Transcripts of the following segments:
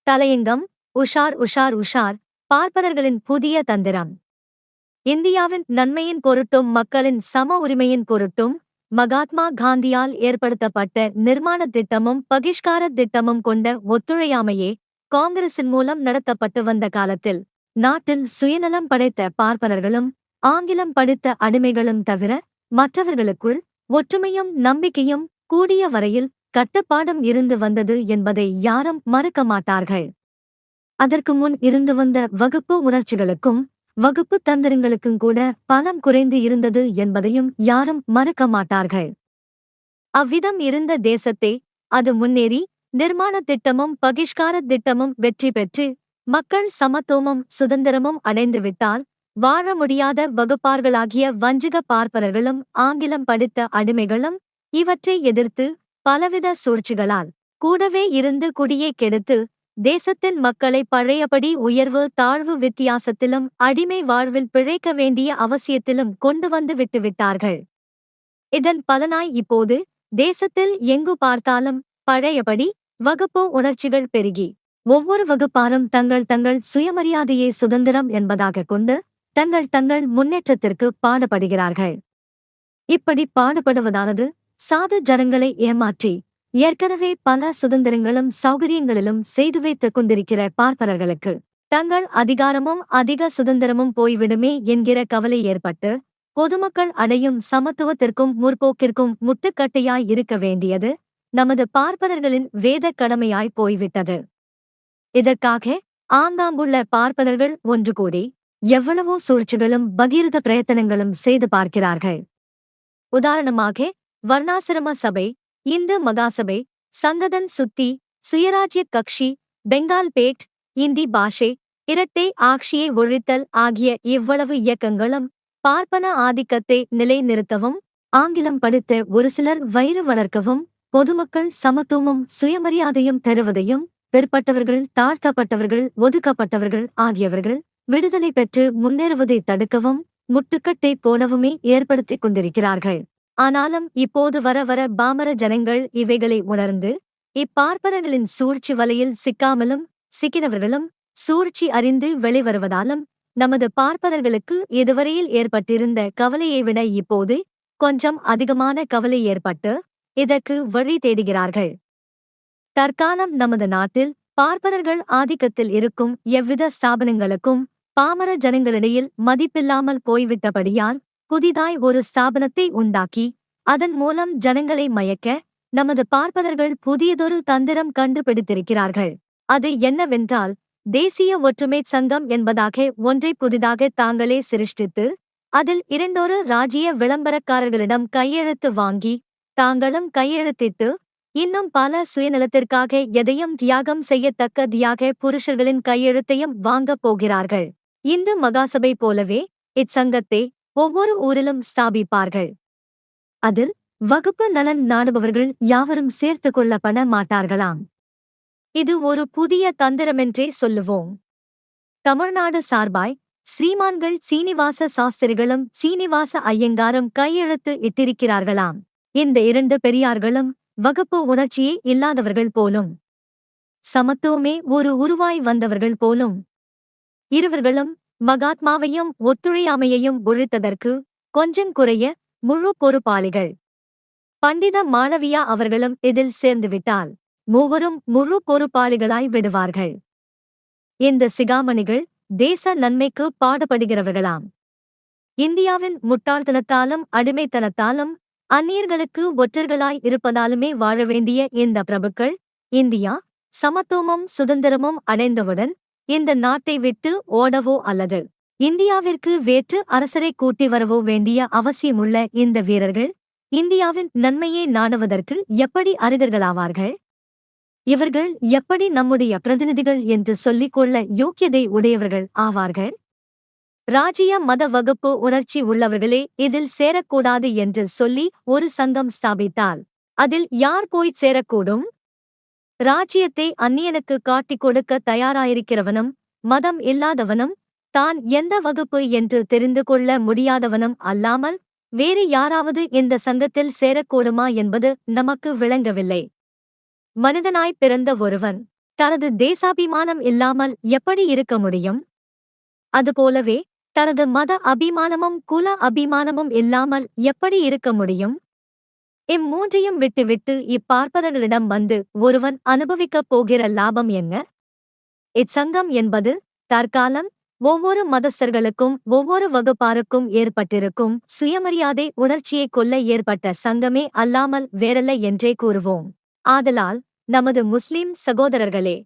தலையங்கம் உஷார் உஷார் உஷார் பார்ப்பனர்களின் புதிய தந்திரம். இந்தியாவின் நன்மையின் பொருட்டும் மக்களின் சம உரிமையின் பொருட்டும் மகாத்மா காந்தியால் ஏற்படுத்தப்பட்ட நிர்மாண திட்டமும் பகிஷ்கார திட்டமும் கொண்ட ஒத்துழையாமையே காங்கிரசின் மூலம் நடத்தப்பட்டு வந்த காலத்தில் நாட்டில் சுயநலம் படைத்த பார்ப்பனர்களும் ஆங்கிலம் படித்த அடிமைகளும் தவிர மற்றவர்களுக்குள் ஒற்றுமையும் நம்பிக்கையும் கூடிய வரையில் கட்டுப்பாடும் இருந்து வந்தது என்பதை யாரும் மறுக்க மாட்டார்கள். அதற்கு முன் இருந்து வந்த வகுப்பு உணர்ச்சிகளுக்கும் வகுப்பு தந்திரங்களுக்கும் கூட பலம் குறைந்து இருந்தது என்பதையும் யாரும் மறுக்க மாட்டார்கள். அவ்விதம் இருந்த தேசத்தை அது முன்னேறி நிர்மாண திட்டமும் பகிஷ்கார திட்டமும் வெற்றி பெற்று மக்கள் சமத்துவமும் சுதந்திரமும் அடைந்துவிட்டால் வாழ முடியாத வகுப்பார்களாகிய வஞ்சக பார்ப்பனர்களும் ஆங்கிலம் படித்த அடிமைகளும் இவற்றை எதிர்த்து பலவித சூழ்ச்சிகளால் கூடவே இருந்து குடியை கெடுத்து தேசத்தின் மக்களை பழையபடி உயர்வு தாழ்வு வித்தியாசத்திலும் அடிமை வாழ்வில் பிழைக்க வேண்டிய அவசியத்திலும் கொண்டு வந்து விட்டுவிட்டார்கள். இதன் பலனாய் இப்போது தேசத்தில் எங்கு பார்த்தாலும் பழையபடி வகுப்பு உணர்ச்சிகள் பெருகி ஒவ்வொரு வகுப்பாரும் தங்கள் தங்கள் சுயமரியாதையை சுதந்திரம் என்பதாக கொண்டு தங்கள் முன்னேற்றத்திற்கு பாடுபடுகிறார்கள். இப்படி பாடுபடுவதானது சாது ஜனங்களை ஏமாற்றி ஏற்கனவே பல சுதந்திரங்களும் சௌகரியங்களிலும் செய்து வைத்துக் கொண்டிருக்கிற பார்ப்பனர்களுக்கு தங்கள் அதிகாரமும் அதிக சுதந்திரமும் போய்விடுமே என்கிற கவலை ஏற்பட்டு பொதுமக்கள் அடையும் சமத்துவத்திற்கும் முற்போக்கிற்கும் முட்டுக்கட்டையாய் இருக்க வேண்டியது நமது பார்ப்பனர்களின் வேத கடமையாய் போய்விட்டது. இதற்காக ஆங்காங்குள்ள பார்ப்பனர்கள் ஒன்று கூடி எவ்வளவோ சூழ்ச்சிகளும் பகீரத பிரயத்தனங்களும் செய்து பார்க்கிறார்கள். உதாரணமாக வர்ணாசிரம சபை, இந்து மகாசபை, சங்கதன் சுத்தி, சுயராஜ்ய கக்ஷி, பெங்கால் பேட், இந்தி பாஷை, இரட்டை ஆட்சியை ஒழித்தல் ஆகிய இவ்வளவு இயக்கங்களும் பார்ப்பன ஆதிக்கத்தை நிலைநிறுத்தவும் ஆங்கிலம் படித்த ஒரு சிலர் வயிறு வளர்க்கவும் பொதுமக்கள் சமத்துவமும் சுயமரியாதையும் பெறுவதையும் பிற்பட்டவர்கள் தாழ்த்தப்பட்டவர்கள் ஒதுக்கப்பட்டவர்கள் ஆகியவர்கள் விடுதலை பெற்று முன்னேறுவதை தடுக்கவும் முட்டுக்கட்டை போடவுமே ஏற்படுத்திக் கொண்டிருக்கிறார்கள். ஆனாலும் இப்போது வர வர பாமர ஜனங்கள் இவைகளை உணர்ந்து இப்பார்ப்பனர்களின் சூழ்ச்சி வலையில் சிக்காமலும் சிக்கினவர்களும் சூழ்ச்சி அறிந்து வெளிவருவதாலும் நமது பார்ப்பனர்களுக்கு இதுவரையில் ஏற்பட்டிருந்த கவலையை விட இப்போது கொஞ்சம் அதிகமான கவலை ஏற்பட்டு இதற்கு வழி தேடுகிறார்கள். தற்காலம் நமது நாட்டில் பார்ப்பனர்கள் ஆதிக்கத்தில் இருக்கும் எவ்வித ஸ்தாபனங்களுக்கும் பாமர ஜனங்களிடையில் மதிப்பில்லாமல் போய்விட்டபடியால் புதிதாய் ஒரு ஸ்தாபனத்தை உண்டாக்கி அதன் மூலம் ஜனங்களை மயக்க நமது பார்ப்பனர்கள் புதியதொரு தந்திரம் கண்டுபிடித்திருக்கிறார்கள். அது என்னவென்றால் தேசிய ஒற்றுமை சங்கம் என்பதாக ஒன்றை புதிதாக தாங்களே சிருஷ்டித்து அதில் இரண்டொரு ராஜ்ய விளம்பரக்காரர்களிடம் கையெழுத்து வாங்கி தாங்களும் கையெழுத்திட்டு இன்னும் பல சுயநலத்திற்காக எதையும் தியாகம் செய்யத்தக்க தியாக புருஷர்களின் கையெழுத்தையும் வாங்கப் போகிறார்கள். இந்து மகாசபை போலவே இச்சங்கத்தை ஒவ்வொரு ஊரிலும் ஸ்தாபிப்பார்கள். அதில் வகுப்பு நலன் நாடுபவர்கள் யாவரும் சேர்த்து கொள்ளப்பட மாட்டார்களாம். இது ஒரு புதிய தந்திரமென்றே சொல்லுவோம். தமிழ்நாடு சார்பாய் ஸ்ரீமான்கள் சீனிவாச சாஸ்திரிகளும் சீனிவாச ஐயங்காரும் கையெழுத்து இட்டிருக்கிறார்களாம். இந்த இரண்டு பெரியார்களும் வகுப்பு உணர்ச்சியே இல்லாதவர்கள் போலும், சமத்துவமே ஒரு உருவாய் வந்தவர்கள் போலும். இருவர்களும் மகாத்மாவையும் ஒத்துழையாமையையும் ஒழித்ததற்கு கொஞ்சம் குறைய முழு பொறுப்பாளிகள். பண்டித மாளவியா அவர்களும் இதில் சேர்ந்துவிட்டால் மூவரும் முழு பொறுப்பாளிகளாய் விடுவார்கள். இந்த சிகாமணிகள் தேச நன்மைக்கு பாடுபடுகிறவர்களாம். இந்தியாவின் முட்டாள்தனத்தாலும் அடிமைத்தனத்தாலும் அந்நியர்களுக்கு ஒற்றர்களாய் இருப்பதாலுமே வாழ வேண்டிய இந்த பிரபுக்கள் இந்தியா சமத்துவமும் சுதந்திரமும் அடைந்தவுடன் இந்த நாட்டை விட்டு ஓடவோ அல்லது இந்தியாவிற்கு வேற்று அரசரை கூட்டி வரவோ வேண்டிய அவசியமுள்ள இந்த வீரர்கள் இந்தியாவின் நன்மையை நாடுவதற்கு எப்படி அருகர்களாவார்கள்? இவர்கள் எப்படி நம்முடைய பிரதிநிதிகள் என்று சொல்லிக்கொள்ள யோக்கியதை உடையவர்கள் ஆவார்கள்? ராஜ்ய மத வகுப்பு உணர்ச்சி உள்ளவர்களே இதில் சேரக்கூடாது என்று சொல்லி ஒரு சங்கம் ஸ்தாபித்தால் அதில் யார் போய்ச் சேரக்கூடும்? ராஜ்யத்தை அந்நியனுக்கு காட்டிக் கொடுக்க தயாராயிருக்கிறவனும் மதம் இல்லாதவனும் தான் எந்த வகுப்பு என்று தெரிந்து கொள்ள முடியாதவனும் அல்லாமல் வேறு யாராவது இந்த சங்கத்தில் சேரக்கூடுமா என்பது நமக்கு விளங்கவில்லை. மனிதனாய் பிறந்த ஒருவன் தனது தேசாபிமானம் இல்லாமல் எப்படி இருக்க முடியும்? அதுபோலவே தனது மத அபிமானமும் குல அபிமானமும் இல்லாமல் எப்படி இருக்க முடியும்? இம்மூன்றையும் விட்டுவிட்டு இப்பார்ப்பனர்களிடம் வந்து ஒருவன் அனுபவிக்கப் போகிற லாபம் என்ன? இச்சங்கம் என்பது தற்காலம் ஒவ்வொரு மதஸ்தர்களுக்கும் ஒவ்வொரு வகுப்பாருக்கும் ஏற்பட்டிருக்கும் சுயமரியாதை உணர்ச்சியைக் கொல்ல ஏற்பட்ட சங்கமே அல்லாமல் வேறல்ல என்றே கூறுவோம். ஆதலால் நமது முஸ்லிம் சகோதரர்களே,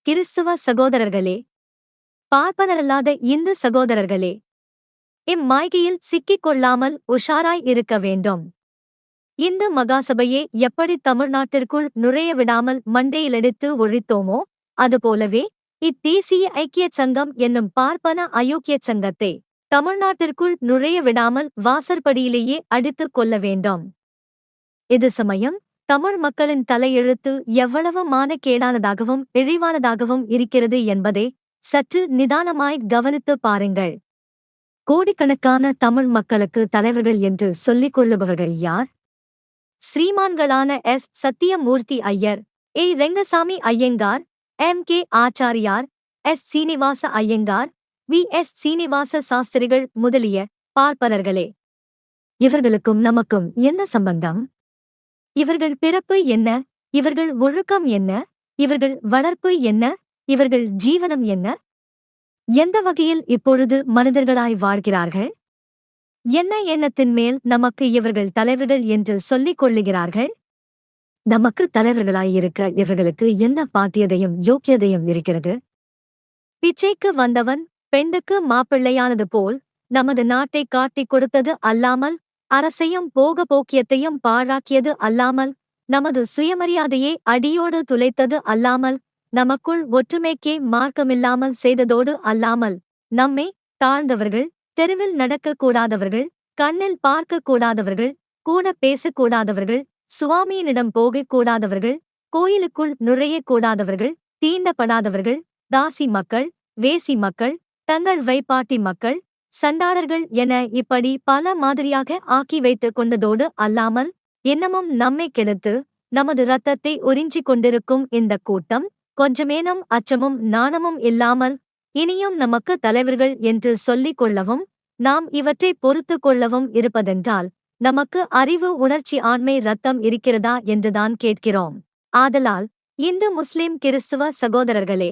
கிறிஸ்துவ சகோதரர்களே, பார்ப்பனரல்லாத இந்து சகோதரர்களே, இம்மாய்கையில் சிக்கிக் கொள்ளாமல் உஷாராய் இருக்க வேண்டும். இந்து மகாசபையே எப்படி தமிழ்நாட்டிற்குள் நுழைய விடாமல் மண்டையிலடித்து ஒழித்தோமோ அதுபோலவே இத்தேசிய ஐக்கியச் சங்கம் என்னும் பார்ப்பன அயோக்கியச் சங்கத்தை தமிழ்நாட்டிற்குள் நுழைய விடாமல் வாசற்படியிலேயே அடித்துக் கொள்ள வேண்டும். இது சமயம் தமிழ் மக்களின் தலையெழுத்து எவ்வளவு மானக்கேடானதாகவும் இழிவானதாகவும் இருக்கிறது என்பதை சற்று நிதானமாய் கவனித்துப் பாருங்கள். கோடிக்கணக்கான தமிழ் மக்களுக்கு தலைவர்கள் என்று சொல்லிக் கொள்ளுபவர்கள் யார்? ஸ்ரீமான்களான S. Sathyamurthy Iyer, A. Rengasamy Iyengar, M. K. Achariar, S. Srinivasa Iyengar, V. S. Srinivasa சாஸ்திரிகள் முதலிய பார்ப்பனர்களே. இவர்களுக்கும் நமக்கும் என்ன சம்பந்தம்? இவர்கள் பிறப்பு என்ன? இவர்கள் ஒழுக்கம் என்ன? இவர்கள் வளர்ப்பு என்ன? இவர்கள் ஜீவனம் என்ன? எந்த வகையில் இப்பொழுது மனிதர்களாய் வாழ்கிறார்கள்? என்ன எண்ணத்தின் மேல் நமக்கு இவர்கள் தலைவர்கள் என்று சொல்லிக் கொள்ளுகிறார்கள்? நமக்கு தலைவர்களாயிருக்க இவர்களுக்கு என்ன பாத்தியதையும் யோக்கியதையும் இருக்கிறது? பிச்சைக்கு வந்தவன் பெண்ணுக்கு மாப்பிள்ளையானது போல் நமது நாட்டை காட்டிக் கொடுத்தது அல்லாமல், அரசையும் போக போக்கியத்தையும் பாழாக்கியது அல்லாமல், நமது சுயமரியாதையை அடியோடு துளைத்தது அல்லாமல், நமக்குள் ஒற்றுமைக்கே மார்க்கமில்லாமல் செய்ததோடு அல்லாமல், நம்மை தாழ்ந்தவர்கள், தெருவில் நடக்கக்கூடாதவர்கள், கண்ணில் பார்க்கக்கூடாதவர்கள், கூட பேசக்கூடாதவர்கள், சுவாமியினிடம் போகக்கூடாதவர்கள், கோயிலுக்குள் நுழையக்கூடாதவர்கள், தீண்டப்படாதவர்கள், தாசி மக்கள், வேசி மக்கள், தங்கள் வைப்பாட்டி மக்கள், சண்டாளர்கள் என இப்படி பல மாதிரியாக ஆக்கி வைத்துக் கொண்டதோடு அல்லாமல், இன்னமும் நம்மை கெடுத்து நமது இரத்தத்தை உறிஞ்சிக் கொண்டிருக்கும் இந்தக் கூட்டம் கொஞ்சமேனும் அச்சமும் நாணமும் இல்லாமல் இனியும் நமக்கு தலைவர்கள் என்று சொல்லிக் கொள்ளவும், நாம் இவற்றை பொறுத்துக் கொள்ளவும் இருப்பதென்றால், நமக்கு அறிவு உணர்ச்சி ஆண்மை இரத்தம் இருக்கிறதா என்றுதான் கேட்கிறோம். ஆதலால் இந்து முஸ்லிம் கிறிஸ்துவ சகோதரர்களே,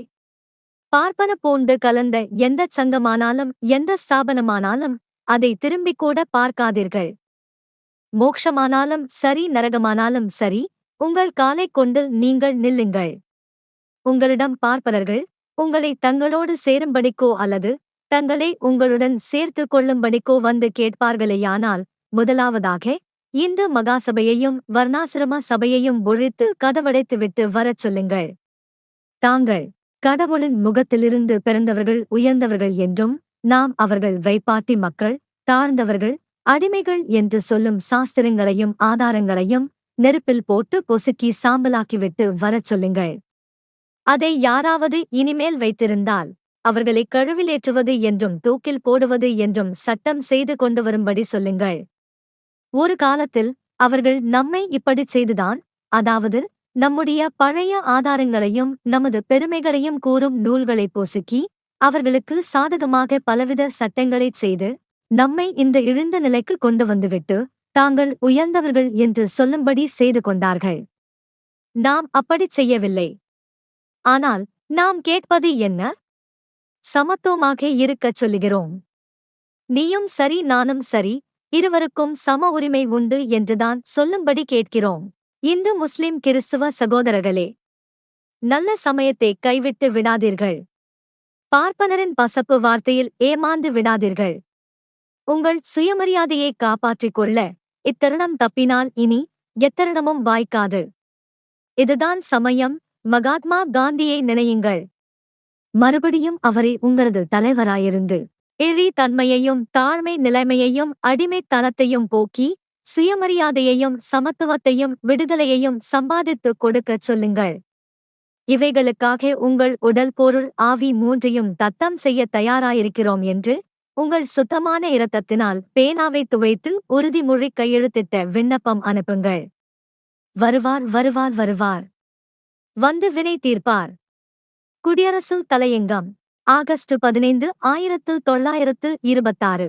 பார்ப்பன பூண்டு கலந்த எந்தச் சங்கமானாலும் எந்த ஸ்தாபனமானாலும் அதை திரும்பிக்கூட பார்க்காதீர்கள். மோக்ஷமானாலும் சரி, நரகமானாலும் சரி, உங்கள் காலைக் கொண்டு நீங்கள் நில்லுங்கள். உங்களிடம் பார்ப்பனர்கள் உங்களை தங்களோடு சேரும்படிக்கோ அல்லது தங்களை உங்களுடன் சேர்த்து கொள்ளும்படிக்கோ வந்து கேட்பார்களேயானால், முதலாவதாக இந்து மகாசபையையும் வர்ணாசிரம சபையையும் ஒழித்து கதவடைத்துவிட்டு வரச் சொல்லுங்கள். தாங்கள் கடவுளின் முகத்திலிருந்து பிறந்தவர்கள், உயர்ந்தவர்கள் என்றும், நாம் அவர்கள் வைப்பாட்டி மக்கள், தாழ்ந்தவர்கள், அடிமைகள் என்று சொல்லும் சாஸ்திரங்களையும் ஆதாரங்களையும் நெருப்பில் போட்டு பொசுக்கி சாம்பலாக்கிவிட்டு வரச் சொல்லுங்கள். அதை யாராவது இனிமேல் வைத்திருந்தால் அவர்களை கழுவிலேற்றுவது என்றும் தூக்கில் போடுவது என்றும் சட்டம் செய்து கொண்டு வரும்படி சொல்லுங்கள். ஒரு காலத்தில் அவர்கள் நம்மை இப்படிச் செய்துதான், அதாவது நம்முடைய பழைய ஆதாரங்களையும் நமது பெருமைகளையும் கூறும் நூல்களைப் பொசுக்கி அவர்களுக்கு சாதகமாக பலவித சட்டங்களைச் செய்து நம்மை இந்த இழிந்த நிலைக்கு கொண்டு வந்துவிட்டு தாங்கள் உயர்ந்தவர்கள் என்று சொல்லும்படி செய்து கொண்டார்கள். நாம் அப்படிச் செய்யவில்லை. ஆனால் நாம் கேட்பது என்ன? சமத்துவமாக இருக்கச் சொல்லுகிறோம். நீயும் சரி, நானும் சரி, இருவருக்கும் சம உரிமை உண்டு என்றுதான் சொல்லும்படி கேட்கிறோம். இந்து முஸ்லிம் கிறிஸ்துவ சகோதரர்களே, நல்ல சமயத்தை கைவிட்டு விடாதீர்கள். பார்ப்பனரின் பசப்பு வார்த்தையில் ஏமாந்து விடாதீர்கள். உங்கள் சுயமரியாதையை காப்பாற்றிக் கொள்ள இத்தருணம் தப்பினால் இனி எத்தருணமும் வாய்க்காது. இதுதான் சமயம். மகாத்மா காந்தியை நினையுங்கள். மறுபடியும் அவரை உங்களது தலைவராயிருந்து இழி தன்மையையும் தாழ்மை நிலைமையையும் அடிமைத்தனத்தையும் போக்கி சுயமரியாதையையும் சமத்துவத்தையும் விடுதலையையும் சம்பாதித்துக் கொடுக்கச் சொல்லுங்கள். இவைகளுக்காக உங்கள் உடல், பொருள், ஆவி மூன்றையும் தத்தம் செய்ய தயாராயிருக்கிறோம் என்று உங்கள் சுத்தமான இரத்தத்தினால் பேனாவை துவைத்து உறுதிமொழி கையெழுத்திட்ட விண்ணப்பம் அனுப்புங்கள். வருவார், வருவார், வருவார். வந்து வினை தீர்ப்பார். குடியரசு தலையங்கம் ஆகஸ்ட் 15, 1926.